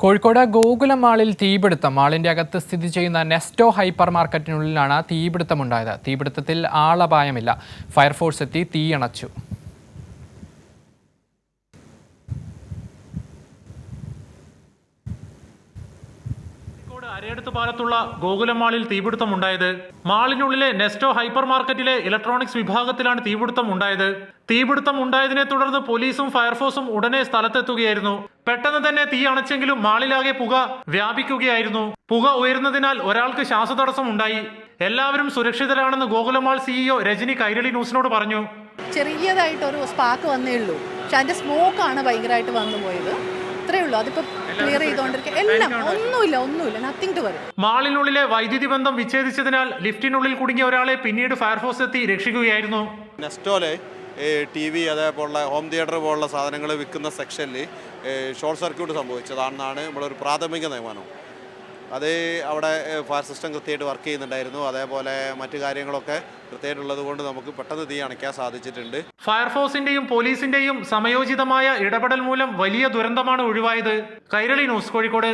കോഴിക്കോട് ഗോകുലം മാളിൽ തീപിടുത്തം. മാളിന്റെ അകത്ത് സ്ഥിതി ചെയ്യുന്ന നെസ്റ്റോ ഹൈപ്പർ മാർക്കറ്റിനുള്ളിലാണ് തീപിടുത്തമുണ്ടായത്. തീപിടുത്തത്തിൽ ആളപായമില്ല. ഫയർഫോഴ്സ് എത്തി തീയണച്ചു. അരയടുത്ത് പാലത്തുള്ള ഗോകുലം മാളിൽ തീപിടുത്തം ഉണ്ടായത്. മാളിനുള്ളിലെ നെസ്റ്റോ ഹൈപ്പർ മാർക്കറ്റിലെ ഇലക്ട്രോണിക്സ് വിഭാഗത്തിലാണ് തീപിടുത്തം ഉണ്ടായത്. തീപിടുത്തം ഉണ്ടായതിനെ തുടർന്ന് പോലീസും ഫയർഫോഴ്സും ഉടനെ സ്ഥലത്തെത്തുകയായിരുന്നു. പെട്ടെന്ന് തന്നെ തീ അണച്ചെങ്കിലും മാളിലാകെ പുക വ്യാപിക്കുകയായിരുന്നു. പുക ഉയരുന്നതിനാൽ ഒരാൾക്ക് ശ്വാസതടസ്സം ഉണ്ടായി. എല്ലാവരും സുരക്ഷിതരാണെന്ന് ഗോകുലം മാൾ സിഇഒ രജനി കൈരളി ന്യൂസിനോട് പറഞ്ഞു. ചെറിയതായിട്ടൊരു സ്പാർക്ക് വന്നേ ഉള്ളൂ, പക്ഷെ അതിന്റെ സ്മോക്കാണ് ഭയങ്കരമായിട്ട് വന്നു പോയത്. അത്രേ ഉള്ളൂ. അതിപ്പോ ക്ലിയർ ചെയ്തോണ്ടിരിക്കുക. എല്ലാം ഒന്നുമില്ല, നത്തിങ് ടു വറി. മാളിനുള്ളിലെ വൈദ്യുതി ബന്ധം വിച്ഛേദിച്ചതിനാൽ ലിഫ്റ്റിനുള്ളിൽ കുടുങ്ങിയ ഒരാളെ പിന്നീട് ഫയർഫോഴ്സ് എത്തി രക്ഷിക്കുകയായിരുന്നു. നെസ്റ്റോലെ TV അതേപോലെ ഹോം തിയേറ്റർ പോലുള്ള സാധനങ്ങൾ വിൽക്കുന്ന സെക്ഷനിൽ ഷോർട്ട് സർക്യൂട്ട് സംഭവിച്ചതാണെന്നാണ് നമ്മളൊരു പ്രാഥമിക നിഗമനം. അത് അവിടെ ഫയർ സിസ്റ്റം കൃത്യമായിട്ട് വർക്ക് ചെയ്യുന്നുണ്ടായിരുന്നു. അതേപോലെ മറ്റു കാര്യങ്ങളൊക്കെ കൃത്യമായിട്ടുള്ളത് കൊണ്ട് നമുക്ക് പെട്ടെന്ന് തീ അണയ്ക്കാൻ സാധിച്ചിട്ടുണ്ട്. ഫയർഫോഴ്സിന്റെയും പോലീസിന്റെയും സമയോചിതമായ ഇടപെടൽ മൂലം വലിയ ദുരന്തമാണ് ഒഴിവായത്. കൈരളി ന്യൂസ്, കോഴിക്കോട്.